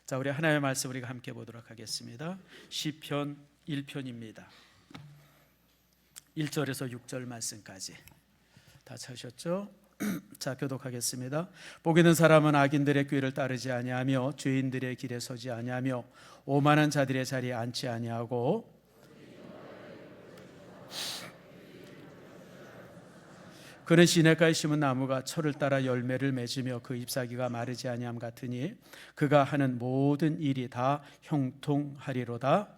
자, 우리 하나님의 말씀 우리가 함께 보도록 하겠습니다. 시편 1편입니다. 1절에서 6절 말씀까지 다 찾으셨죠? 자, 교독하겠습니다. 복 있는 사람은 악인들의 꾀를 따르지 아니하며 죄인들의 길에 서지 아니하며 오만한 자들의 자리에 앉지 아니하고 그는 시냇가에 심은 나무가 철을 따라 열매를 맺으며 그 잎사귀가 마르지 아니함 같으니 그가 하는 모든 일이 다 형통하리로다.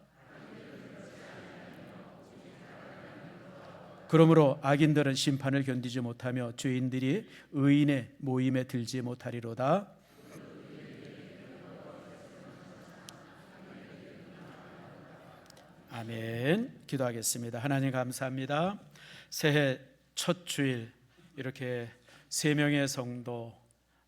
그러므로 악인들은 심판을 견디지 못하며 죄인들이 의인의 모임에 들지 못하리로다. 아멘. 기도하겠습니다. 하나님 감사합니다. 새해 첫 주일 이렇게 3명의 성도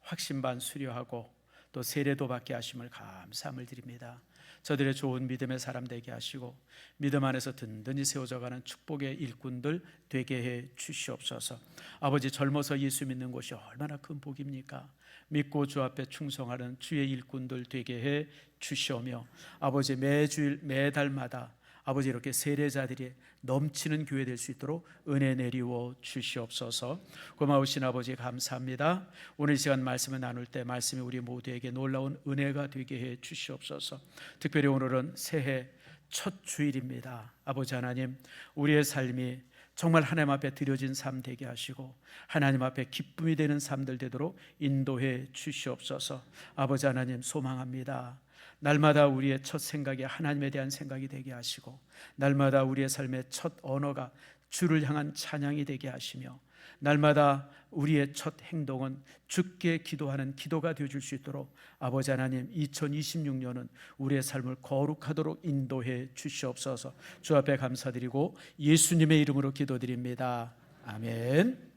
확신반 수료하고 또 세례도 받게 하심을 감사함을 드립니다. 저들의 좋은 믿음의 사람 되게 하시고 믿음 안에서 든든히 세워져가는 축복의 일꾼들 되게 해 주시옵소서. 아버지, 젊어서 예수 믿는 것이 얼마나 큰 복입니까? 믿고 주 앞에 충성하는 주의 일꾼들 되게 해 주시오며 아버지, 매주일 매달마다 아버지 이렇게 세례자들이 넘치는 교회 될 수 있도록 은혜 내리워 주시옵소서. 고마우신 아버지 감사합니다. 오늘 시간 말씀을 나눌 때 말씀이 우리 모두에게 놀라운 은혜가 되게 해 주시옵소서. 특별히 오늘은 새해 첫 주일입니다. 아버지 하나님, 우리의 삶이 정말 하나님 앞에 드려진 삶 되게 하시고 하나님 앞에 기쁨이 되는 삶들 되도록 인도해 주시옵소서. 아버지 하나님, 소망합니다. 날마다 우리의 첫 생각이 하나님에 대한 생각이 되게 하시고 날마다 우리의 삶의 첫 언어가 주를 향한 찬양이 되게 하시며 날마다 우리의 첫 행동은 주께 기도하는 기도가 되어줄 수 있도록 아버지 하나님, 2026년은 우리의 삶을 거룩하도록 인도해 주시옵소서. 주 앞에 감사드리고 예수님의 이름으로 기도드립니다. 아멘.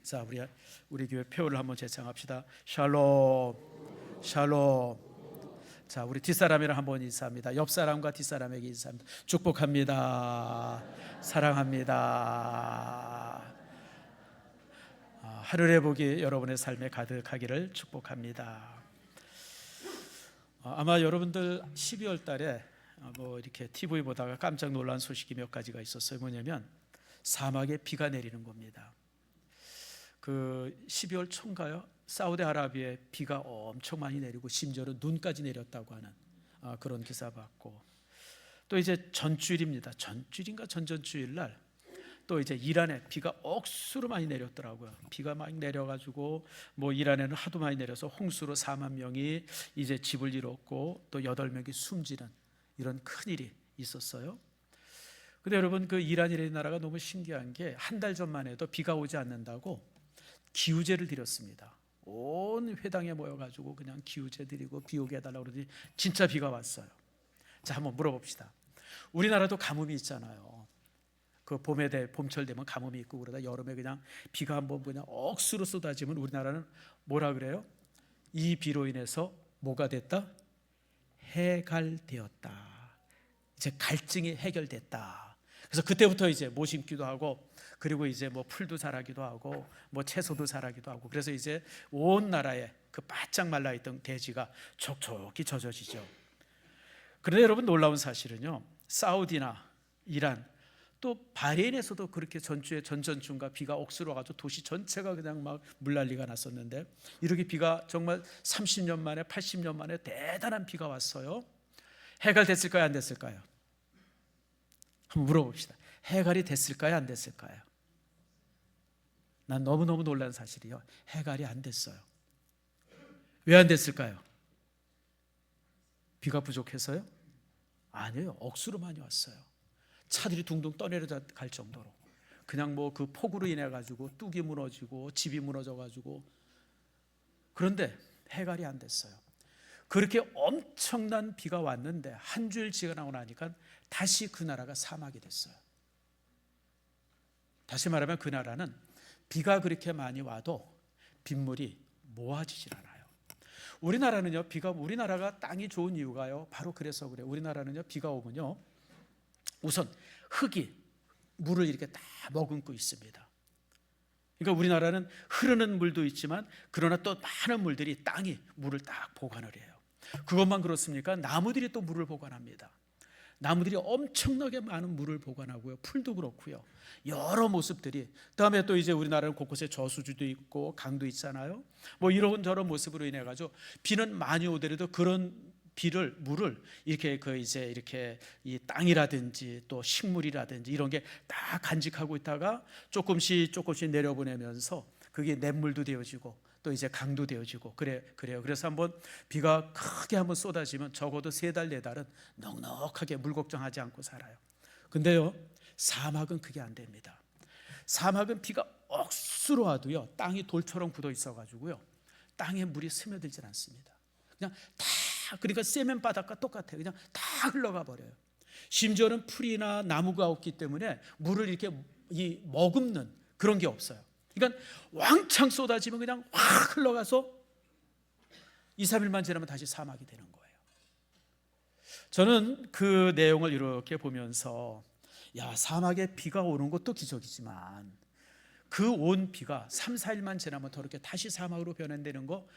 자, 우리 교회 표를 한번 제창합시다. 샬롬 샬롬. 자, 우리 뒷사람이랑 한번 인사합니다. 옆사람과 뒷사람에게 인사합니다. 축복합니다. 사랑합니다. 하늘의 복이 여러분의 삶에 가득하기를 축복합니다. 아마 여러분들 12월 달에 뭐 이렇게 TV 보다가 깜짝 놀란 소식이 몇 가지가 있었어요. 뭐냐면 사막에 비가 내리는 겁니다. 그 12월 초인가요? 사우디아라비아에 비가 엄청 많이 내리고 심지어는 눈까지 내렸다고 하는 그런 기사 봤고, 또 이제 전주일입니다. 전주일인가 전전주일 날 또 이제 이란에 비가 억수로 많이 내렸더라고요. 비가 막 내려가지고 뭐 이란에는 하도 많이 내려서 홍수로 4만 명이 이제 집을 잃었고 또 8명이 숨지는 이런 큰일이 있었어요. 근데 여러분, 그 이란이라는 나라가 너무 신기한 게 한 달 전만 해도 비가 오지 않는다고 기우제를 드렸습니다. 온 회당에 모여가지고 그냥 기우제 드리고 비 오게 해달라고 그러더니 진짜 비가 왔어요. 자, 한번 물어봅시다. 우리나라도 가뭄이 있잖아요. 그 봄철 되면 가뭄이 있고 그러다 여름에 그냥 비가 한번 그냥 억수로 쏟아지면 우리나라는 뭐라 그래요? 이 비로 인해서 뭐가 됐다? 해갈되었다. 이제 갈증이 해결됐다. 그래서 그때부터 이제 모 심기도 하고 그리고 이제 뭐 풀도 자라기도 하고 뭐 채소도 자라기도 하고 그래서 이제 온 나라에 그 바짝 말라있던 대지가 촉촉히 젖어지죠. 그런데 여러분, 놀라운 사실은요, 사우디나 이란 또 바레인에서도 그렇게 전주인가 비가 억수로 와가지고 도시 전체가 그냥 막 물난리가 났었는데 이렇게 비가 정말 30년 만에 80년 만에 대단한 비가 왔어요. 해갈됐을까요? 안 됐을까요? 한번 물어봅시다. 해갈이 됐을까요? 안 됐을까요? 난 너무너무 놀란 사실이요, 해갈이 안 됐어요. 왜 안 됐을까요? 비가 부족해서요? 아니에요. 억수로 많이 왔어요. 차들이 둥둥 떠내려갈 정도로 그냥 뭐 그 폭우로 인해 가지고 뚝이 무너지고 집이 무너져 가지고. 그런데 해갈이 안 됐어요. 그렇게 엄청난 비가 왔는데 한 주일 지나고 나니까 다시 그 나라가 사막이 됐어요. 다시 말하면 그 나라는 비가 그렇게 많이 와도 빗물이 모아지질 않아요. 우리나라는요, 우리나라가 땅이 좋은 이유가요, 바로 그래서 그래요. 우리나라는요, 비가 오면요, 우선 흙이 물을 이렇게 다 머금고 있습니다. 그러니까 우리나라는 흐르는 물도 있지만 그러나 또 많은 물들이 땅이 물을 딱 보관을 해요. 그것만 그렇습니까? 나무들이 또 물을 보관합니다. 나무들이 엄청나게 많은 물을 보관하고요. 풀도 그렇고요. 여러 모습들이, 그다음에 또 이제 우리나라는 곳곳에 저수지도 있고 강도 있잖아요. 뭐 이런저런 모습으로 인해 가지고 비는 많이 오더라도 그런 물을 이렇게 이제 이렇게 이 땅이라든지 또 식물이라든지 이런 게 다 간직하고 있다가 조금씩 내려보내면서 그게 냇물도 되어지고 또 이제 강도 되어지고 그래요. 그래서 한번 비가 크게 한번 쏟아지면 적어도 3달 4달은 넉넉하게 물 걱정하지 않고 살아요. 근데요, 사막은 그게 안 됩니다. 사막은 비가 억수로 와도요, 땅이 돌처럼 굳어 있어 가지고요, 땅에 물이 스며들질 않습니다. 그냥 다, 그러니까 세면 바닥과 똑같아요. 그냥 다 흘러가 버려요. 심지어는 풀이나 나무가 없기 때문에 물을 이렇게 머금는 그런 게 없어요. 그러니까 왕창 쏟아지면 그냥 확 흘러가서 2, 3일만 지나면 다시 사막이 되는 거예요. 저는 그 내용을 이렇게 보면서 사막에 비가 오는 것도 기적이지만 그 온 비가 3, 4일만 지나면 저렇게 다시 사막으로 변환되는 거,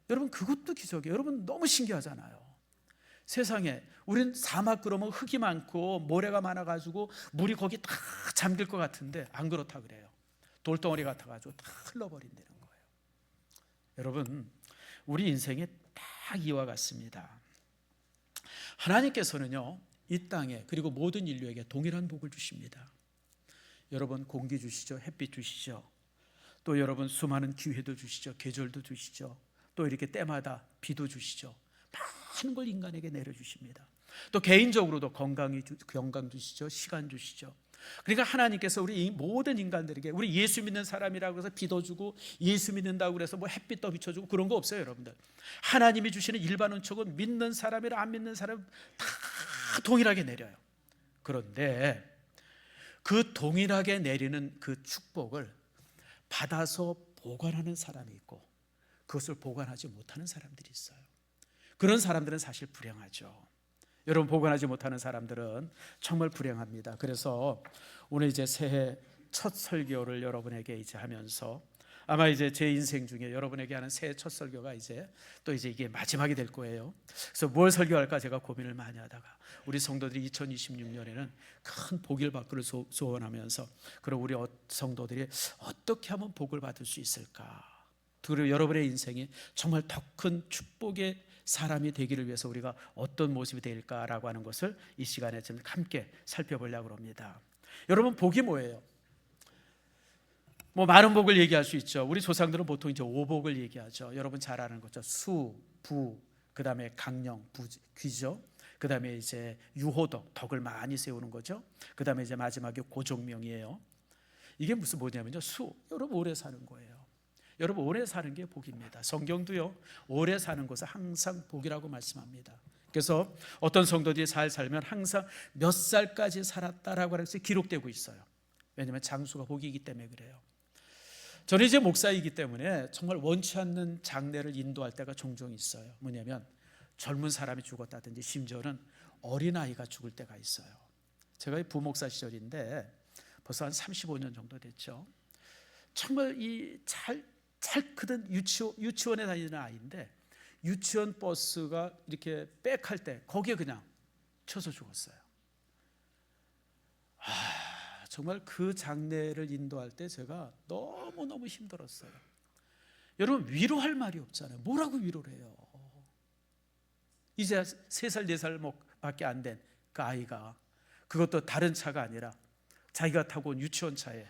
여러분 그것도 기적이에요. 여러분 너무 신기하잖아요. 세상에 우린 사막 그러면 흙이 많고 모래가 많아가지고 물이 거기 다 잠길 것 같은데 안 그렇다 그래요. 돌덩어리 같아가지고 다 흘러버린다는 거예요. 여러분, 우리 인생이 딱 이와 같습니다. 하나님께서는요, 이 땅에 그리고 모든 인류에게 동일한 복을 주십니다. 여러분 공기 주시죠, 햇빛 주시죠, 또 여러분 수많은 기회도 주시죠, 계절도 주시죠, 또 이렇게 때마다 비도 주시죠. 많은 걸 인간에게 내려주십니다. 또 개인적으로도 건강 주시죠, 시간 주시죠. 그러니까 하나님께서 우리 모든 인간들에게, 우리 예수 믿는 사람이라고 해서 비도 주고 예수 믿는다고 해서 뭐 햇빛도 비춰주고 그런 거 없어요. 여러분들, 하나님이 주시는 일반 은총은 믿는 사람이랑 안 믿는 사람 다 동일하게 내려요. 그런데 그 동일하게 내리는 그 축복을 받아서 보관하는 사람이 있고 그것을 보관하지 못하는 사람들이 있어요. 그런 사람들은 사실 불행하죠. 여러분, 보관하지 못하는 사람들은 정말 불행합니다. 그래서 오늘 이제 새해 첫 설교를 여러분에게 이제 하면서 아마 이제 제 인생 중에 여러분에게 하는 새해 첫 설교가 이제 이게 마지막이 될 거예요. 그래서 뭘 설교할까 제가 고민을 많이 하다가 우리 성도들이 2026년에는 큰 복을 받기를 소원하면서, 그리고 우리 성도들이 어떻게 하면 복을 받을 수 있을까, 그리고 여러분의 인생이 정말 더 큰 축복의 사람이 되기를 위해서 우리가 어떤 모습이 될까라고 하는 것을 이 시간에 좀 함께 살펴보려고 합니다. 여러분, 복이 뭐예요? 뭐 많은 복을 얘기할 수 있죠. 우리 조상들은 보통 이제 5복을 얘기하죠. 여러분 잘 아는 거죠. 수, 부, 그다음에 강령, 귀죠. 그다음에 이제 유호덕, 덕을 많이 세우는 거죠. 그다음에 이제 마지막에 고종명이에요. 이게 무슨 뭐냐면요, 여러분 오래 사는 거예요. 여러분 오래 사는 게 복입니다. 성경도요, 오래 사는 것은 항상 복이라고 말씀합니다. 그래서 어떤 성도들이 잘 살면 항상 몇 살까지 살았다라고 해서 기록되고 있어요. 왜냐하면 장수가 복이기 때문에 그래요. 저는 이제 목사이기 때문에 정말 원치 않는 장례를 인도할 때가 종종 있어요. 뭐냐면 젊은 사람이 죽었다든지 심지어는 어린아이가 죽을 때가 있어요. 제가 부목사 시절인데 벌써 한 35년 정도 됐죠. 정말 잘 크던 유치원에 다니는 아이인데 유치원 버스가 이렇게 백할 때 거기에 그냥 쳐서 죽었어요. 정말 그 장례를 인도할 때 제가 너무너무 힘들었어요. 여러분, 위로할 말이 없잖아요. 뭐라고 위로를 해요? 이제 3살 4살 밖에 안 된 그 아이가, 그것도 다른 차가 아니라 자기가 타고 온 유치원 차에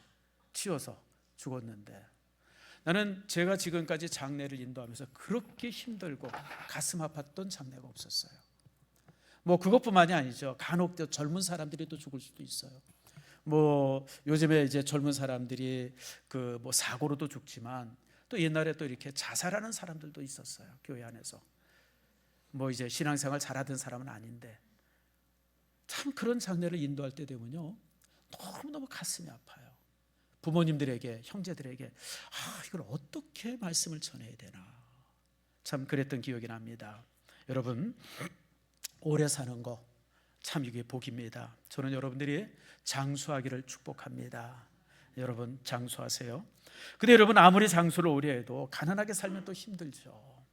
치여서 죽었는데, 나는 제가 지금까지 장례를 인도하면서 그렇게 힘들고 가슴 아팠던 장례가 없었어요. 뭐 그것뿐만이 아니죠. 간혹 젊은 사람들이 또 죽을 수도 있어요. 뭐 요즘에 이제 젊은 사람들이 그 뭐 사고로도 죽지만 또 옛날에 또 이렇게 자살하는 사람들도 있었어요. 교회 안에서. 뭐 이제 신앙생활 잘하던 사람은 아닌데, 참 그런 장례를 인도할 때 되면요, 너무너무 가슴이 아파요. 부모님들에게, 형제들에게 이걸 어떻게 말씀을 전해야 되나, 참 그랬던 기억이 납니다. 여러분, 오래 사는 거 참 이게 복입니다. 저는 여러분들이 장수하기를 축복합니다. 여러분 장수하세요. 근데 여러분, 아무리 장수를 오래 해도 가난하게 살면 또 힘들죠.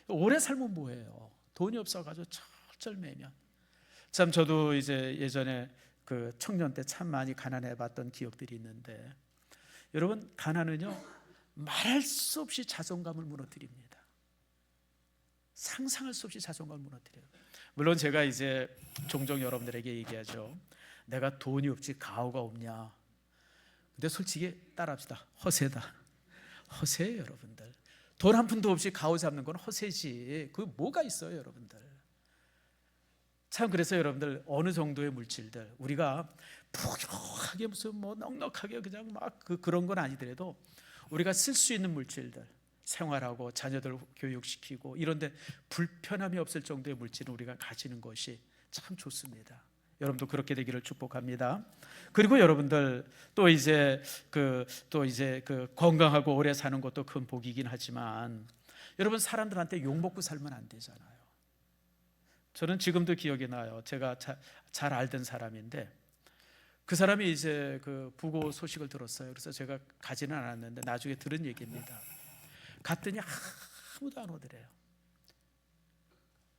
오래 살면 뭐예요? 돈이 없어가지고 철철매면. 참 저도 이제 예전에 그 청년 때 참 많이 가난해봤던 기억들이 있는데, 여러분 가난은요 말할 수 없이 자존감을 무너뜨립니다. 상상할 수 없이 자존감을 무너뜨려요. 물론 제가 이제 종종 여러분들에게 얘기하죠. 내가 돈이 없지 가오가 없냐. 근데 솔직히 따라합시다. 허세다. 허세예요 여러분들. 돈 한 푼도 없이 가오 잡는 건 허세지. 그 뭐가 있어요 여러분들. 참 그래서 여러분들 어느 정도의 물질들 우리가 푸짐하게 무슨 뭐 넉넉하게 그냥 막 그런 건 아니더라도 우리가 쓸 수 있는 물질들, 생활하고 자녀들 교육시키고 이런데 불편함이 없을 정도의 물질을 우리가 가지는 것이 참 좋습니다. 여러분도 그렇게 되기를 축복합니다. 그리고 여러분들 또 이제 그 건강하고 오래 사는 것도 큰 복이긴 하지만, 여러분 사람들한테 욕 먹고 살면 안 되잖아요. 저는 지금도 기억이 나요. 제가 잘 알던 사람인데 그 사람이 이제 그 부고 소식을 들었어요. 그래서 제가 가지는 않았는데 나중에 들은 얘기입니다. 갔더니 아무도 안 오더래요.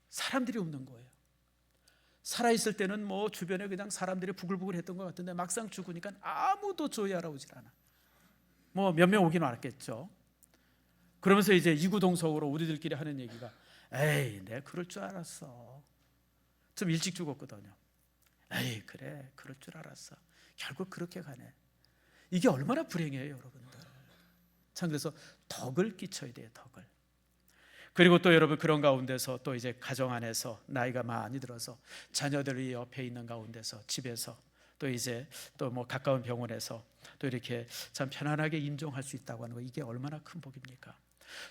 사람들이 없는 거예요. 살아있을 때는 뭐 주변에 그냥 사람들이 부글부글 했던 것 같은데 막상 죽으니까 아무도 조회하러 오질 않아. 뭐 몇 명 오긴 왔겠죠. 그러면서 이제 이구동성으로 우리들끼리 하는 얘기가, 에이 내가 그럴 줄 알았어. 좀 일찍 죽었거든요. 에이 그래 그럴 줄 알았어. 결국 그렇게 가네. 이게 얼마나 불행해요 여러분들. 참 그래서 덕을 끼쳐야 돼요. 덕을. 그리고 또 여러분 그런 가운데서 또 이제 가정 안에서 나이가 많이 들어서 자녀들이 옆에 있는 가운데서 집에서 또 이제 또 뭐 가까운 병원에서 또 이렇게 참 편안하게 임종할 수 있다고 하는 거, 이게 얼마나 큰 복입니까?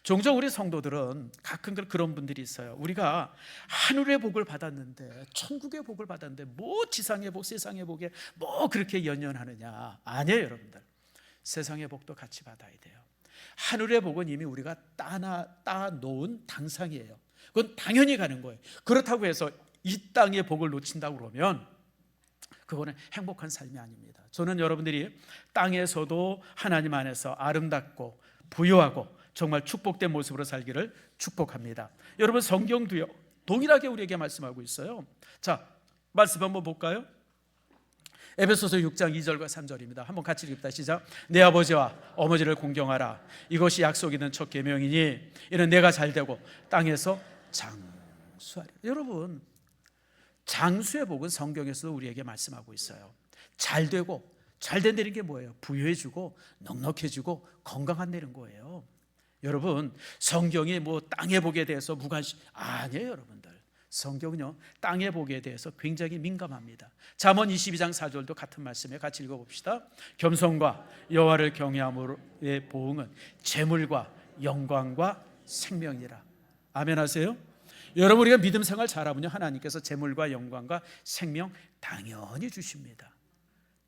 종종 우리 성도들은 가끔 그런 분들이 있어요. 우리가 하늘의 복을 받았는데, 천국의 복을 받았는데 뭐 지상의 복, 세상의 복에 뭐 그렇게 연연하느냐. 아니에요 여러분들. 세상의 복도 같이 받아야 돼요. 하늘의 복은 이미 우리가 따놓은 당상이에요. 그건 당연히 가는 거예요. 그렇다고 해서 이 땅의 복을 놓친다고 그러면 그거는 행복한 삶이 아닙니다. 저는 여러분들이 땅에서도 하나님 안에서 아름답고 부유하고 정말 축복된 모습으로 살기를 축복합니다. 여러분 성경도요 동일하게 우리에게 말씀하고 있어요. 자, 말씀 한번 볼까요? 에베소서 6장 2절과 3절입니다. 한번 같이 읽읍시다. 시작. 내 아버지와 어머니를 공경하라. 이것이 약속 있는 첫 계명이니 이는 내가 잘되고 땅에서 장수하리라. 여러분 장수의 복은 성경에서도 우리에게 말씀하고 있어요. 잘되고, 잘된다는 게 뭐예요? 부유해지고 넉넉해지고 건강한다는 거예요. 여러분 성경이 뭐 땅의 복에 대해서 무관심 아니에요 여러분들. 성경은요 땅의 복에 대해서 굉장히 민감합니다. 잠언 22장 4절도 같은 말씀에 같이 읽어봅시다. 겸손과 여호와를 경외함으로의 보응은 재물과 영광과 생명이라. 아멘 하세요? 여러분 우리가 믿음 생활 잘하면요 하나님께서 재물과 영광과 생명 당연히 주십니다.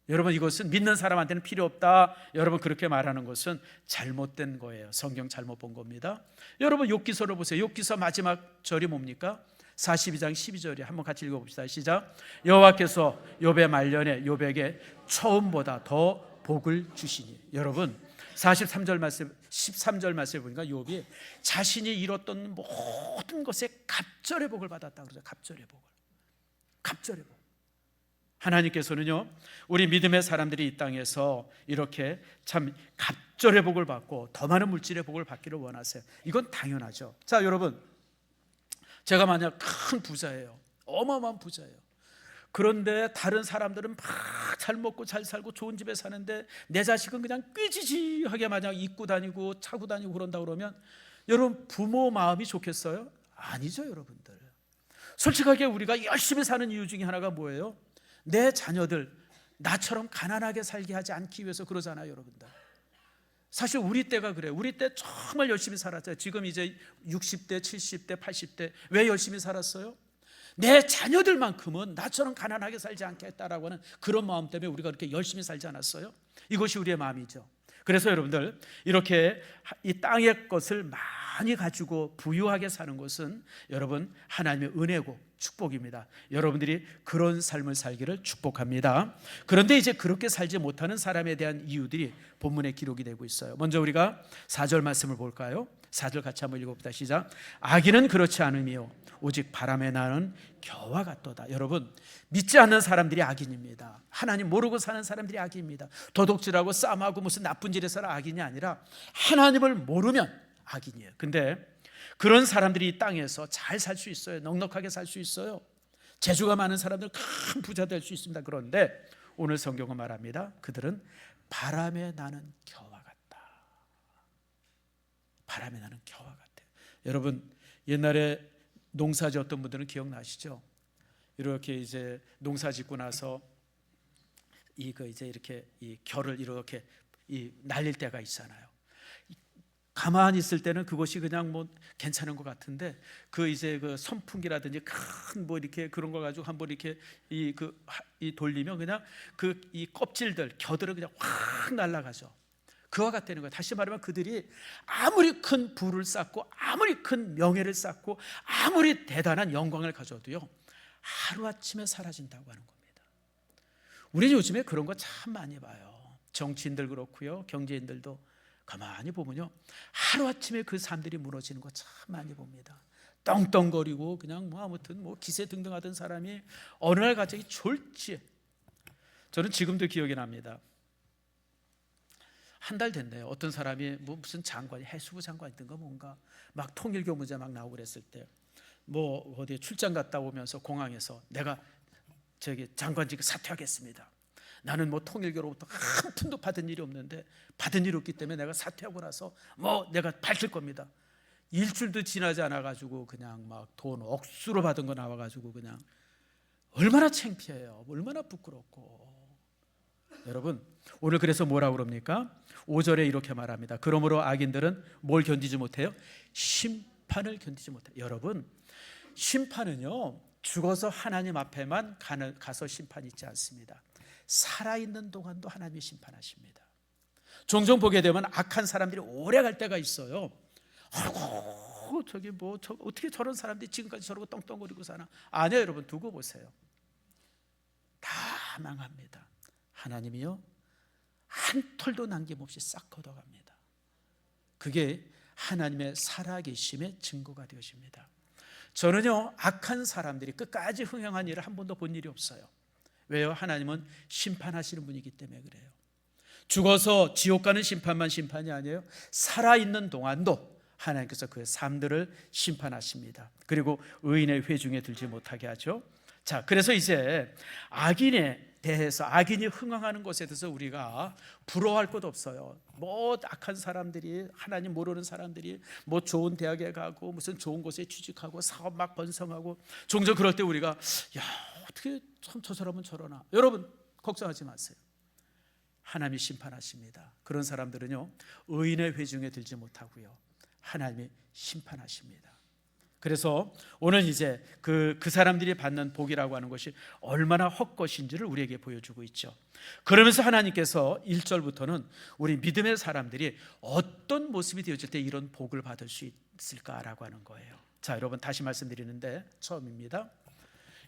여러분 이것은 믿는 사람한테는 필요 없다, 여러분 그렇게 말하는 것은 잘못된 거예요. 성경 잘못 본 겁니다. 여러분 욥기서를 보세요. 욥기서 마지막 절이 뭡니까? 42장 12절에 한번 같이 읽어봅시다. 시작. 여호와께서 욥의 말년에 욥에게 처음보다 더 복을 주시니. 여러분 43절 말씀 13절 말씀에 보니까 욥이 자신이 이뤘던 모든 것에 갑절의 복을 받았다 그러죠. 갑절의 복을. 갑절의 복. 하나님께서는요 우리 믿음의 사람들이 이 땅에서 이렇게 참 갑절의 복을 받고 더 많은 물질의 복을 받기를 원하세요. 이건 당연하죠. 자 여러분, 제가 만약 큰 부자예요. 어마어마한 부자예요. 그런데 다른 사람들은 막 잘 먹고 잘 살고 좋은 집에 사는데 내 자식은 그냥 꾀지지하게 마냥 입고 다니고 차고 다니고 그런다 그러면 여러분 부모 마음이 좋겠어요? 아니죠 여러분들. 솔직하게 우리가 열심히 사는 이유 중에 하나가 뭐예요? 내 자녀들 나처럼 가난하게 살게 하지 않기 위해서 그러잖아요 여러분들. 사실 우리 때가 그래요. 우리 때 정말 열심히 살았어요. 지금 이제 60대 70대 80대 왜 열심히 살았어요? 내 자녀들만큼은 나처럼 가난하게 살지 않겠다라고 하는 그런 마음 때문에 우리가 그렇게 열심히 살지 않았어요? 이것이 우리의 마음이죠. 그래서 여러분들 이렇게 이 땅의 것을 많이 가지고 부유하게 사는 것은 여러분 하나님의 은혜고 축복입니다. 여러분들이 그런 삶을 살기를 축복합니다. 그런데 이제 그렇게 살지 못하는 사람에 대한 이유들이 본문에 기록이 되고 있어요. 먼저 우리가 4절 말씀을 볼까요? 4절 같이 한번 읽어봅시다. 시작. 악인은 그렇지 않으며 오직 바람에 나는 겨와 같도다. 여러분, 믿지 않는 사람들이 악인입니다. 하나님 모르고 사는 사람들이 악인입니다. 도둑질하고 싸움하고 무슨 나쁜 짓 해서는 악인이 아니라 하나님을 모르면 악인이에요. 근데 그런 사람들이 이 땅에서 잘 살 수 있어요. 넉넉하게 살 수 있어요. 재주가 많은 사람들 큰 부자 될 수 있습니다. 그런데 오늘 성경은 말합니다. 그들은 바람에 나는 겨와 같다. 바람에 나는 겨와 같아요. 여러분, 옛날에 농사 지었던 분들은 기억나시죠? 이렇게 이제 농사 짓고 나서 이거 이제 이렇게 이 결을 이렇게 날릴 때가 있잖아요. 가만히 있을 때는 그것이 그냥 뭐 괜찮은 것 같은데 그 이제 그 선풍기라든지 큰 뭐 이렇게 그런 거 가지고 한번 이렇게 이 돌리면 그냥 그 이 껍질들 겨들은 그냥 확 날아가죠. 그와 같다는 거예요. 다시 말하면 그들이 아무리 큰 부를 쌓고 아무리 큰 명예를 쌓고 아무리 대단한 영광을 가져도요 하루아침에 사라진다고 하는 겁니다. 우리 요즘에 그런 거 참 많이 봐요. 정치인들 그렇고요, 경제인들도 가만히 보면요 하루아침에 그 삶들이 무너지는 거 참 많이 봅니다. 떵떵거리고 그냥 뭐 아무튼 뭐 기세등등하던 사람이 어느 날 갑자기 졸지. 저는 지금도 기억이 납니다. 한 달 됐네요. 어떤 사람이 뭐 무슨 장관이 해수부 장관이든가 뭔가 막 통일교 문제 막 나오고 그랬을 때 뭐 어디에 출장 갔다 오면서 공항에서 내가 저기 장관직 사퇴하겠습니다. 나는 뭐 통일교로부터 한 푼도 받은 일이 없는데 받은 일이 없기 때문에 내가 사퇴하고 나서 뭐 내가 밝힐 겁니다. 일주일도 지나지 않아 가지고 그냥 막 돈 억수로 받은 거 나와 가지고 그냥 얼마나 창피해요. 얼마나 부끄럽고. 여러분, 오늘 그래서 뭐라고 그럽니까? 5절에 이렇게 말합니다. 그러므로 악인들은 뭘 견디지 못해요? 심판을 견디지 못해요. 여러분, 심판은요 죽어서 하나님 앞에만 가서 심판이 있지 않습니다. 살아있는 동안도 하나님이 심판하십니다. 종종 보게 되면 악한 사람들이 오래 갈 때가 있어요. 아이고 저기 뭐 어떻게 저런 사람들이 지금까지 저러고 떵떵거리고 사나. 아니요 여러분, 두고 보세요. 다 망합니다. 하나님이요 한 털도 남김없이 싹 걷어갑니다. 그게 하나님의 살아계심의 증거가 되어집니다. 저는요 악한 사람들이 끝까지 흥행한 일을 한 번도 본 일이 없어요. 왜요? 하나님은 심판하시는 분이기 때문에 그래요. 죽어서 지옥 가는 심판만 심판이 아니에요. 살아있는 동안도 하나님께서 그 삶들을 심판하십니다. 그리고 의인의 회중에 들지 못하게 하죠. 자, 그래서 이제 악인에 대해서, 악인이 흥황하는 것에 대해서 우리가 부러워할 것 없어요. 뭐 악한 사람들이, 하나님 모르는 사람들이 뭐 좋은 대학에 가고 무슨 좋은 곳에 취직하고 사업 막 번성하고, 종종 그럴 때 우리가 야 어떻게 참 저 사람은 저러나. 여러분 걱정하지 마세요. 하나님이 심판하십니다. 그런 사람들은요 의인의 회중에 들지 못하고요 하나님이 심판하십니다. 그래서 오늘 이제 그 사람들이 받는 복이라고 하는 것이 얼마나 헛것인지를 우리에게 보여주고 있죠. 그러면서 하나님께서 1절부터는 우리 믿음의 사람들이 어떤 모습이 되어질 때 이런 복을 받을 수 있을까라고 하는 거예요. 자, 여러분 다시 말씀드리는데 처음입니다.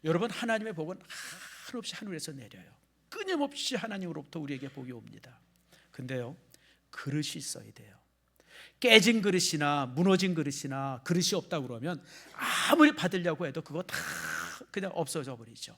여러분, 하나님의 복은 한없이 하늘에서 내려요. 끊임없이 하나님으로부터 우리에게 복이 옵니다. 근데요 그릇이 있어야 돼요. 깨진 그릇이나 무너진 그릇이나 그릇이 없다 그러면 아무리 받으려고 해도 그거 다 그냥 없어져 버리죠.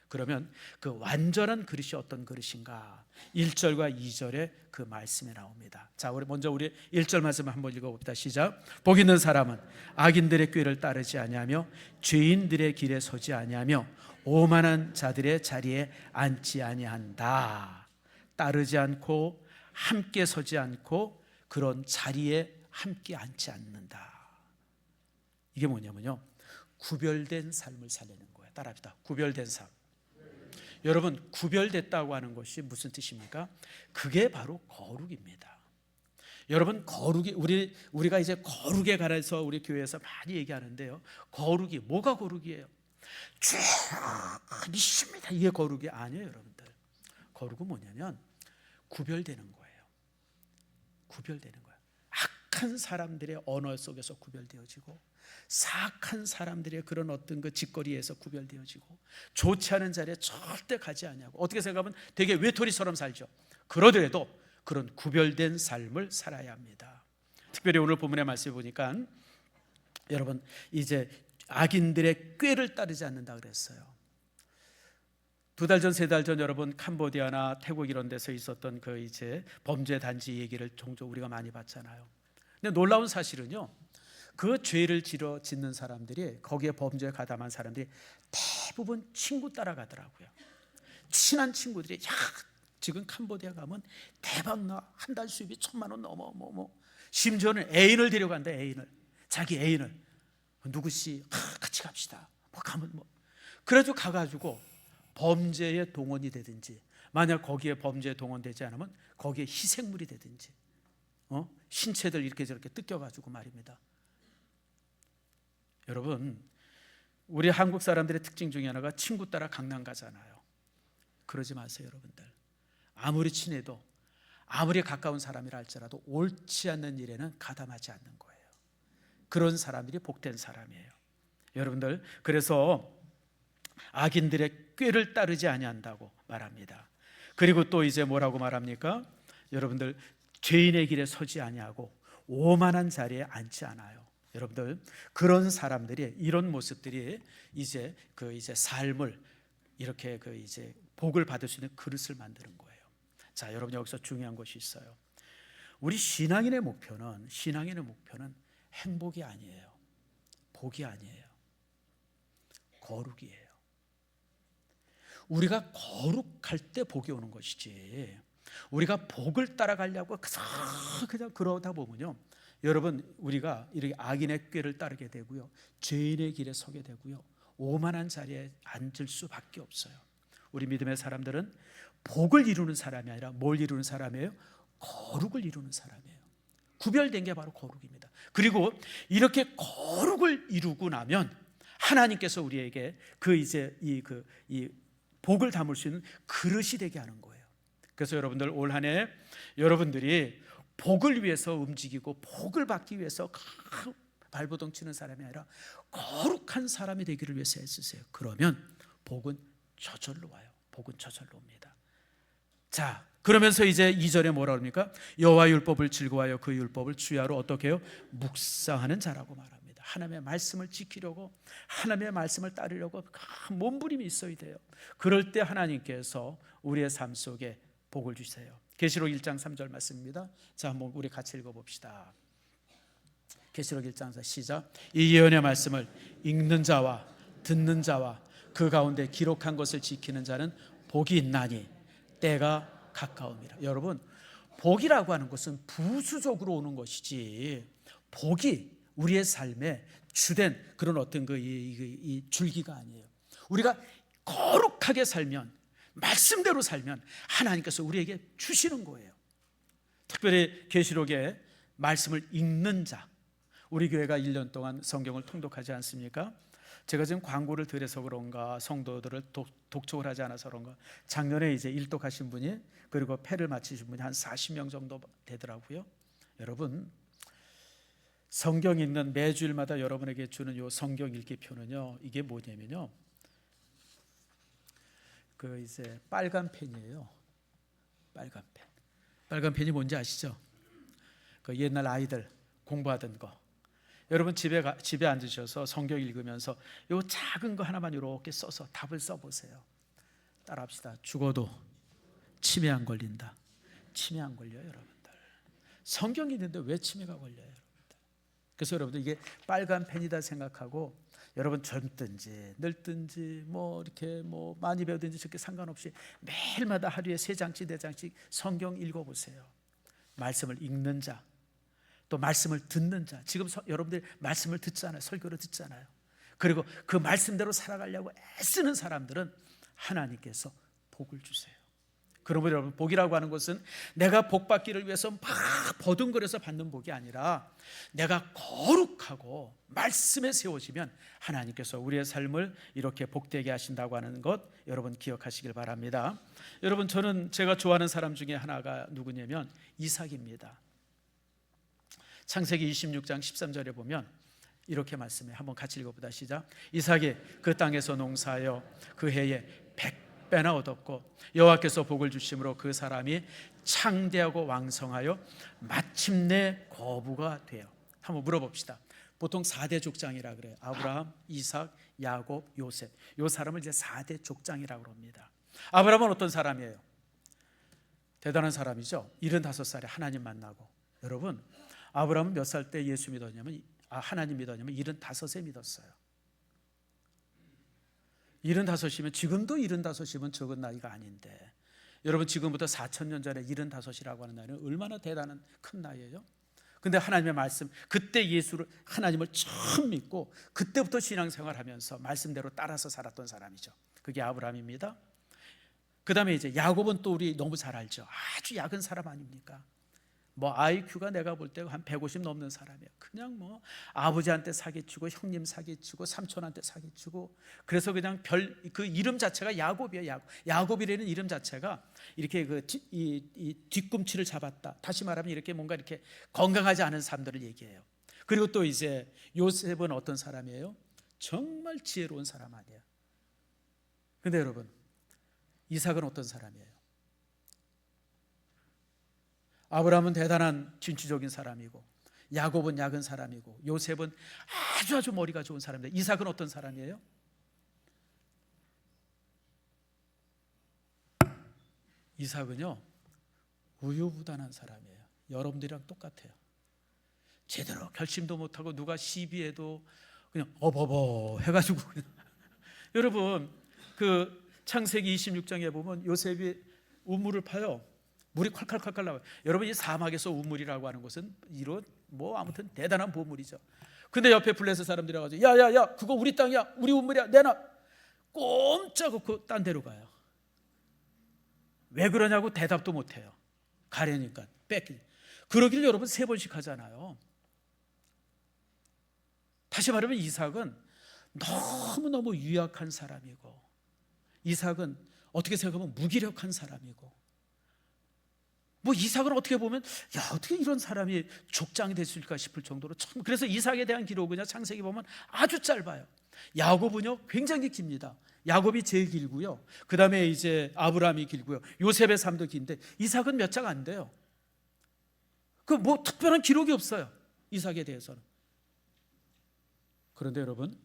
그러면 그 완전한 그릇이 어떤 그릇인가? 1절과 2절에 그 말씀이 나옵니다. 자, 우리 먼저 1절 말씀을 한번 읽어봅시다. 시작. 복 있는 사람은 악인들의 꾀를 따르지 아니하며 죄인들의 길에 서지 아니하며 오만한 자들의 자리에 앉지 아니한다. 따르지 않고 함께 서지 않고 그런 자리에 함께 앉지 않는다. 이게 뭐냐면요 구별된 삶을 살리는 거예요. 따라합시다. 구별된 삶. 여러분, 구별됐다고 하는 것이 무슨 뜻입니까? 그게 바로 거룩입니다. 여러분, 거룩이 우리가 이제 거룩에 관해서 우리 교회에서 많이 얘기하는데요. 거룩이 뭐가 거룩이에요? 쭉 있습니다. 이게 거룩이 아니에요, 여러분들. 거룩은 뭐냐면 구별되는 거예요. 구별되는 거예요. 악한 사람들의 언어 속에서 구별되어지고, 사악한 사람들의 그런 어떤 그 짓거리에서 구별되어지고, 좋지 않은 자리에 절대 가지 아니하고, 어떻게 생각하면 되게 외톨이처럼 살죠. 그러더라도 그런 구별된 삶을 살아야 합니다. 특별히 오늘 본문의 말씀을 보니까 여러분 이제 악인들의 꾀를 따르지 않는다 그랬어요. 2달 전, 3달 전 여러분 캄보디아나 태국 이런 데서 있었던 그 이제 범죄 단지 얘기를 종종 우리가 많이 봤잖아요. 근데 놀라운 사실은요, 그 죄를 짓는 사람들이, 거기에 범죄에 가담한 사람들이 대부분 친구 따라가더라고요. 친한 친구들이 야 지금 캄보디아 가면 대박 나, 한 달 수입이 1,000만 원 넘어, 심지어는 애인을 데려간다. 애인을, 자기 애인을, 누구씨 같이 갑시다. 뭐 가면 뭐 그래도 가가지고 범죄에 동원이 되든지, 만약 거기에 범죄에 동원되지 않으면 거기에 희생물이 되든지, 신체들 이렇게 저렇게 뜯겨가지고 말입니다. 여러분, 우리 한국 사람들의 특징 중에 하나가 친구 따라 강남 가잖아요. 그러지 마세요, 여러분들. 아무리 친해도, 아무리 가까운 사람이라 할지라도 옳지 않는 일에는 가담하지 않는 거예요. 그런 사람들이 복된 사람이에요. 여러분들, 그래서 악인들의 꾀를 따르지 아니한다고 말합니다. 그리고 또 이제 뭐라고 말합니까? 여러분들, 죄인의 길에 서지 아니하고 오만한 자리에 앉지 않아요. 여러분들, 그런 사람들이, 이런 모습들이 이제 삶을 이렇게 이제 복을 받을 수 있는 그릇을 만드는 거예요. 자, 여러분, 여기서 중요한 것이 있어요. 우리 신앙인의 목표는 행복이 아니에요. 복이 아니에요. 거룩이에요. 우리가 거룩할 때 복이 오는 것이지, 우리가 복을 따라가려고 그냥 그러다 보면요, 여러분, 우리가 이렇게 악인의 꾀를 따르게 되고요, 죄인의 길에 서게 되고요, 오만한 자리에 앉을 수밖에 없어요. 우리 믿음의 사람들은 복을 이루는 사람이 아니라 뭘 이루는 사람이에요? 거룩을 이루는 사람이에요. 구별된 게 바로 거룩입니다. 그리고 이렇게 거룩을 이루고 나면 하나님께서 우리에게 이 복을 담을 수 있는 그릇이 되게 하는 거예요. 그래서 여러분들, 올 한 해 여러분들이 복을 위해서 움직이고 복을 받기 위해서 발버둥 치는 사람이 아니라 거룩한 사람이 되기를 위해서 애쓰세요. 그러면 복은 저절로 와요. 복은 저절로 옵니다. 자, 그러면서 이제 2절에 뭐라 그럽니까? 여호와 율법을 즐거워하여 그 율법을 주야로 어떻게 해요? 묵상하는 자라고 말합니다. 하나님의 말씀을 지키려고, 하나님의 말씀을 따르려고 몸부림이 있어야 돼요. 그럴 때 하나님께서 우리의 삶 속에 복을 주세요. 계시록 1장 3절 말씀입니다. 자, 한번 우리 같이 읽어봅시다. 계시록 1장 4 시작. 이 예언의 말씀을 읽는 자와 듣는 자와 그 가운데 기록한 것을 지키는 자는 복이 있나니 때가 가까움이라. 여러분, 복이라고 하는 것은 부수적으로 오는 것이지, 복이 우리의 삶에 주된 그런 어떤 이 줄기가 아니에요. 우리가 거룩하게 살면, 말씀대로 살면 하나님께서 우리에게 주시는 거예요. 특별히 계시록의 말씀을 읽는 자, 우리 교회가 1년 동안 성경을 통독하지 않습니까? 제가 지금 광고를 드려서 그런가, 성도들을 독촉을 하지 않아서 그런가, 작년에 이제 일독하신 분이, 그리고 폐를 마치신 분이 한 40명 정도 되더라고요. 여러분, 성경 읽는, 매주일마다 여러분에게 주는 요 성경 읽기표는요, 이게 뭐냐면요, 이제 빨간 펜이에요. 빨간 펜. 빨간 펜이 뭔지 아시죠? 옛날 아이들 공부하던 거. 여러분, 집에 앉으셔서 성경 읽으면서 요 작은 거 하나만 이렇게 써서 답을 써보세요. 따라합시다. 죽어도 치매 안 걸린다. 치매 안 걸려요, 여러분들. 성경이 있는데 왜 치매가 걸려요, 여러분들? 그래서 여러분들, 이게 빨간 펜이다 생각하고, 여러분 젊든지 늙든지 이렇게 많이 배우든지 저렇게 상관없이 매일마다 하루에 3장씩 4장씩 성경 읽어보세요. 말씀을 읽는 자, 또 말씀을 듣는 자. 지금 여러분들 말씀을 듣잖아요. 설교를 듣잖아요. 그리고 그 말씀대로 살아가려고 애쓰는 사람들은 하나님께서 복을 주세요. 그러면 여러분, 복이라고 하는 것은 내가 복 받기를 위해서 막 버둥거려서 받는 복이 아니라, 내가 거룩하고 말씀에 세워지면 하나님께서 우리의 삶을 이렇게 복되게 하신다고 하는 것, 여러분 기억하시길 바랍니다. 여러분, 제가 좋아하는 사람 중에 하나가 누구냐면 이삭입니다. 창세기 26장 13절에 보면 이렇게 말씀해. 한번 같이 읽어보다 시작. 이삭이 그 땅에서 농사하여 그 해에 빼나 얻었고 여호와께서 복을 주심으로 그 사람이 창대하고 왕성하여 마침내 거부가 돼요. 한번 물어봅시다. 보통 4대 족장이라 그래요. 아브라함, 이삭, 야곱, 요셉. 이 사람을 이제 4대 족장이라고 합니다. 아브라함은 어떤 사람이에요? 대단한 사람이죠. 75살에 하나님 만나고. 여러분, 아브라함은 몇 살 때 예수 믿었냐면, 하나님 믿었냐면 75세 믿었어요. 75이면, 지금도 75이면 적은 나이가 아닌데, 여러분 지금부터 4,000년 전에 75이라고 하는 나이는 얼마나 대단한 큰 나이예요? 근데 하나님의 말씀, 그때 예수를, 하나님을 처음 믿고 그때부터 신앙생활하면서 말씀대로 따라서 살았던 사람이죠. 그게 아브라함입니다. 그 다음에 이제 야곱은 또 우리 너무 잘 알죠. 아주 약은 사람 아닙니까? 뭐 IQ가 내가 볼 때 한 150 넘는 사람이에요. 그냥 뭐 아버지한테 사기치고 형님 사기치고 삼촌한테 사기치고, 그래서 그냥 그 이름 자체가 야곱이에요. 야곱이라는 이름 자체가 이렇게 이 뒤꿈치를 잡았다, 다시 말하면 이렇게 뭔가 이렇게 건강하지 않은 사람들을 얘기해요. 그리고 또 이제 요셉은 어떤 사람이에요? 정말 지혜로운 사람 아니에요. 근데 여러분, 이삭은 어떤 사람이에요? 아브라함은 대단한 진취적인 사람이고, 야곱은 약은 사람이고, 요셉은 아주 머리가 좋은 사람인데, 이삭은 어떤 사람이에요? 이삭은요, 우유부단한 사람이에요. 여러분들이랑 똑같아요. 제대로 결심도 못하고 누가 시비해도 그냥 어버버 해가지고 여러분, 그 창세기 26장에 보면 요셉이 우물을 파요. 물이 콸콸콸콸 나와요. 여러분, 이 사막에서 우물이라고 하는 것은 이런 뭐 아무튼 대단한 보물이죠. 근데 옆에 블레셋 사람들이 와가지고 야야야, 그거 우리 땅이야, 우리 우물이야, 내놔. 꼼짝없고 딴 데로 가요. 왜 그러냐고 대답도 못해요. 가려니까 뺏기. 그러길 여러분 3번씩 하잖아요. 다시 말하면 이삭은 너무너무 유약한 사람이고, 이삭은 어떻게 생각하면 무기력한 사람이고, 뭐 이삭은 어떻게 보면 어떻게 이런 사람이 족장이 됐을까 싶을 정도로 참, 그래서 이삭에 대한 기록은요, 창세기 보면 아주 짧아요. 야곱은요 굉장히 깁니다. 야곱이 제일 길고요, 그 다음에 이제 아브라함이 길고요, 요셉의 삶도 긴데 이삭은 몇 장 안 돼요. 그 뭐 특별한 기록이 없어요, 이삭에 대해서는. 그런데 여러분,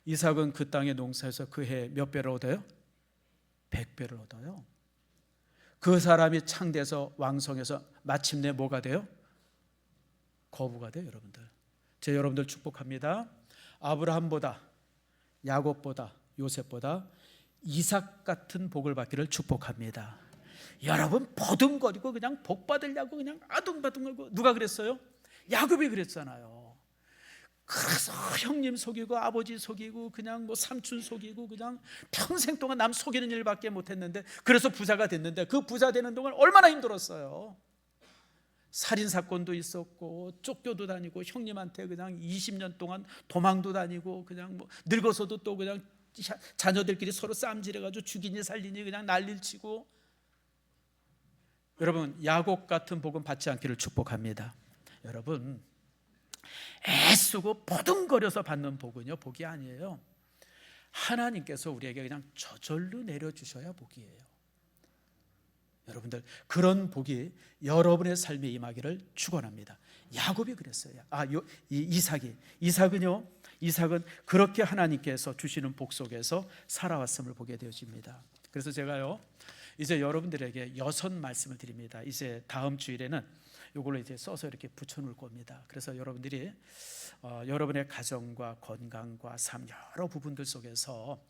이삭은 그 땅의 농사에서 그 해 몇 배를 얻어요? 100배를 얻어요. 그 사람이 창대해서 왕성해서 마침내 뭐가 돼요? 거부가 돼요. 여러분들, 제가 여러분들 축복합니다. 아브라함보다, 야곱보다, 요셉보다 이삭 같은 복을 받기를 축복합니다. 여러분, 버둥거리고 그냥 복 받으려고 그냥 아둥바둥하고, 누가 그랬어요? 야곱이 그랬잖아요. 그래서 형님 속이고 아버지 속이고 그냥 뭐 삼촌 속이고 그냥 평생 동안 남 속이는 일밖에 못했는데, 그래서 부자가 됐는데 그 부자 되는 동안 얼마나 힘들었어요. 살인사건도 있었고 쫓겨도 다니고, 형님한테 그냥 20년 동안 도망도 다니고, 그냥 뭐 늙어서도 또 그냥 자녀들끼리 서로 쌈질해가지고 죽이니 살리니 그냥 난리를 치고. 여러분, 야곱 같은 복은 받지 않기를 축복합니다. 여러분, 애쓰고 버둥거려서 받는 복은요, 복이 아니에요. 하나님께서 우리에게 그냥 저절로 내려주셔야 복이에요. 여러분들, 그런 복이 여러분의 삶에 임하기를 축원합니다. 야곱이 그랬어요. 이삭은 그렇게 하나님께서 주시는 복 속에서 살아왔음을 보게 되어집니다. 그래서 제가요, 이제 여러분들에게 6 말씀을 드립니다. 이제 다음 주일에는 이걸로 이제 써서 이렇게 붙여놓을 겁니다. 그래서 여러분들이 여러분의 가정과 건강과 삶 여러 부분들 속에서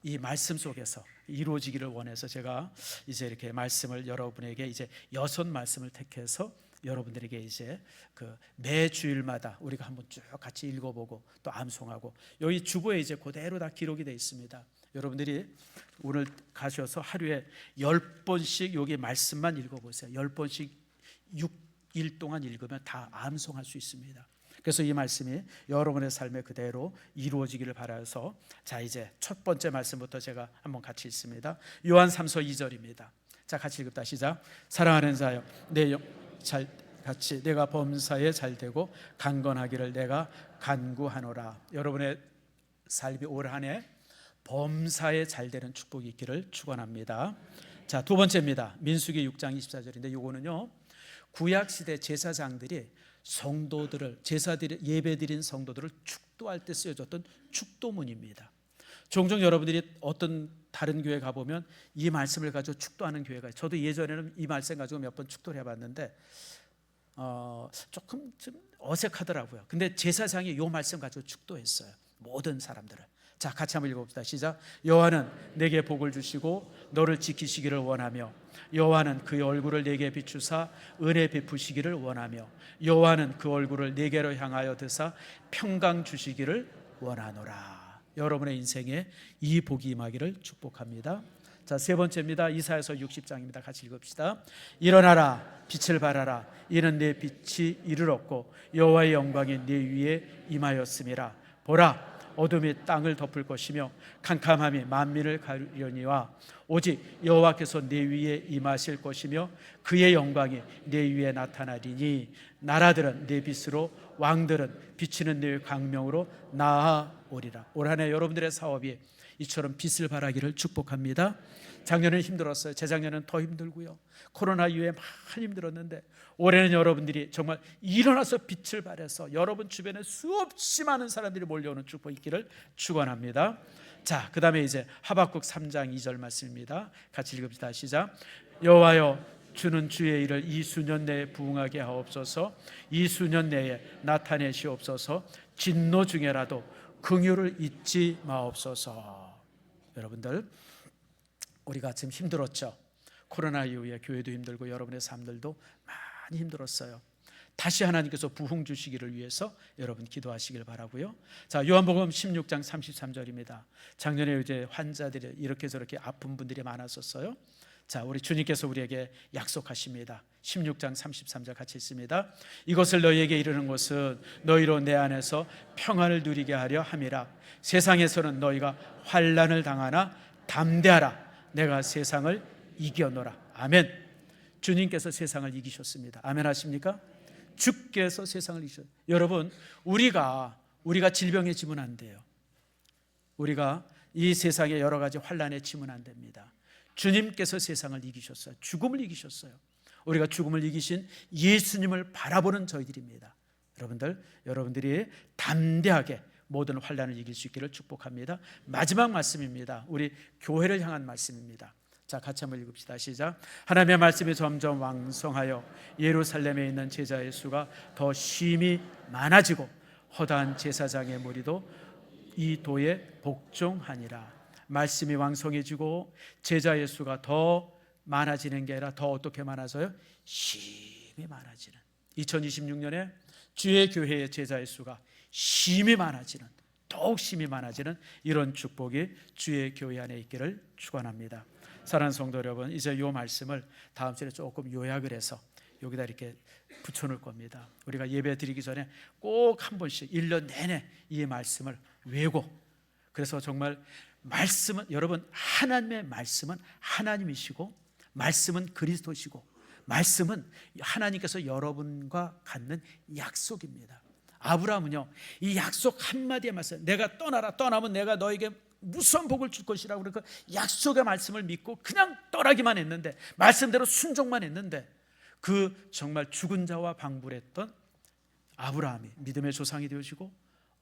이 말씀 속에서 이루어지기를 원해서 제가 이제 이렇게 말씀을 여러분에게 이제 6 말씀을 택해서 여러분들에게 이제 그 매 주일마다 우리가 한번 쭉 같이 읽어보고 또 암송하고, 여기 주보에 이제 그대로 다 기록이 되어 있습니다. 여러분들이 오늘 가셔서 하루에 10번씩 여기 말씀만 읽어보세요. 10번씩 6일 동안 읽으면 다 암송할 수 있습니다. 그래서 이 말씀이 여러분의 삶에 그대로 이루어지기를 바라서, 자, 이제 첫 번째 말씀부터 제가 한번 같이 읽습니다. 요한 3서 2절입니다. 자, 같이 읽읍시다. 시작. 사랑하는 자여, 같이 내가 범사에 잘되고 강건하기를 내가 간구하노라. 여러분의 삶이 올 한 해 범사에 잘 되는 축복이 있기를 축원합니다. 자, 두 번째입니다. 민수기 6장 24절인데 요거는요, 구약 시대 제사장들이 성도들을, 제사들 예배드린 성도들을 축도할 때 쓰여졌던 축도문입니다. 종종 여러분들이 어떤 다른 교회 가보면 이 말씀을 가지고 축도하는 교회가, 저도 예전에는 이 말씀 가지고 몇 번 축도를 해봤는데 조금 좀 어색하더라고요. 근데 제사장이 이 말씀 가지고 축도했어요, 모든 사람들을. 자, 같이 한번 읽어봅시다. 시작. 여호와는 내게 복을 주시고 너를 지키시기를 원하며, 여호와는 그의 얼굴을 내게 비추사 은혜 베푸시기를 원하며, 여호와는 그 얼굴을 내게로 향하여 드사 평강 주시기를 원하노라. 여러분의 인생에 이 복이 임하기를 축복합니다. 자, 세 번째입니다. 이사야서 60장입니다. 같이 읽읍시다. 일어나라, 빛을 발하라. 이는 내 빛이 이르렀고 여호와의 영광이 내 위에 임하였음이라. 보라, 어둠이 땅을 덮을 것이며 캄캄함이 만민을 가리려니와 오직 여호와께서 내 위에 임하실 것이며 그의 영광이 내 위에 나타나리니 나라들은 내 빛으로, 왕들은 비치는 내 광명으로 나아오리라. 올 한 해 여러분들의 사업이 이처럼 빛을 발하기를 축복합니다. 작년에는 힘들었어요. 재작년에는 더 힘들고요. 코로나 이후에 많이 힘들었는데 올해는 여러분들이 정말 일어나서 빛을 발해서 여러분 주변에 수없이 많은 사람들이 몰려오는 축복 있기를 축원합니다. 자, 그 다음에 이제 하박국 3장 2절 말씀입니다. 같이 읽읍시다. 시작. 여호와여, 주는 주의 일을 이 수년 내에 부응하게 하옵소서. 이 수년 내에 나타내시옵소서. 진노 중에라도 긍휼을 잊지 마옵소서. 여러분들, 우리가 지금 힘들었죠. 코로나 이후에 교회도 힘들고 여러분의 삶들도 많이 힘들었어요. 다시 하나님께서 부흥 주시기를 위해서 여러분 기도하시길 바라고요. 자, 요한복음 16장 33절입니다. 작년에 이제 환자들이 이렇게 저렇게 아픈 분들이 많았었어요. 자, 우리 주님께서 우리에게 약속하십니다. 16장 33절 같이 있습니다. 이것을 너희에게 이르는 것은 너희로 내 안에서 평안을 누리게 하려 함이라. 세상에서는 너희가 환난을 당하나 담대하라. 내가 세상을 이겨노라. 아멘. 주님께서 세상을 이기셨습니다. 아멘 하십니까? 주께서 세상을 이기셨어요. 여러분, 우리가 질병에 지면 안 돼요. 우리가 이 세상의 여러 가지 환난에 지면 안 됩니다. 주님께서 세상을 이기셨어요. 죽음을 이기셨어요. 우리가 죽음을 이기신 예수님을 바라보는 저희들입니다. 여러분들이 담대하게 모든 환난을 이길 수 있기를 축복합니다. 마지막 말씀입니다. 우리 교회를 향한 말씀입니다. 자, 같이 한번 읽읍시다. 시작. 하나님의 말씀이 점점 왕성하여 예루살렘에 있는 제자의 수가 더 심히 많아지고 허다한 제사장의 무리도 이 도에 복종하니라. 말씀이 왕성해지고 제자의 수가 더 많아지는 게 아니라 더 어떻게 많아져요? 심히 많아지는, 2026년에 주의 교회의 제자의 수가 심히 많아지는, 더욱 심히 많아지는 이런 축복이 주의 교회 안에 있기를 축원합니다. 사랑하는 성도 여러분, 이제 이 말씀을 다음 주에 조금 요약을 해서 여기다 이렇게 붙여놓을 겁니다. 우리가 예배 드리기 전에 꼭 한 번씩 1년 내내 이 말씀을 외우고, 그래서 정말 말씀은, 여러분, 하나님의 말씀은 하나님이시고 말씀은 그리스도시고 말씀은 하나님께서 여러분과 갖는 약속입니다. 아브라함은요, 이 약속 한마디에 말씀, 내가 떠나라, 떠나면 내가 너에게 무서운 복을 줄 것이라고, 그러니까 약속의 말씀을 믿고 그냥 떠나기만 했는데, 말씀대로 순종만 했는데, 그 정말 죽은 자와 방불했던 아브라함이 믿음의 조상이 되어지고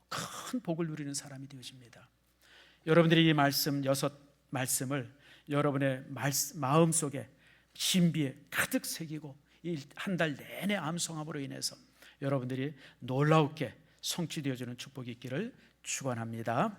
큰 복을 누리는 사람이 되어집니다. 여러분들이 이 말씀 6말씀을 여러분의 마음속에 신비에 가득 새기고 이 한 달 내내 암송함으로 인해서 여러분들이 놀라우게 성취되어지는 축복이 있기를 축원합니다.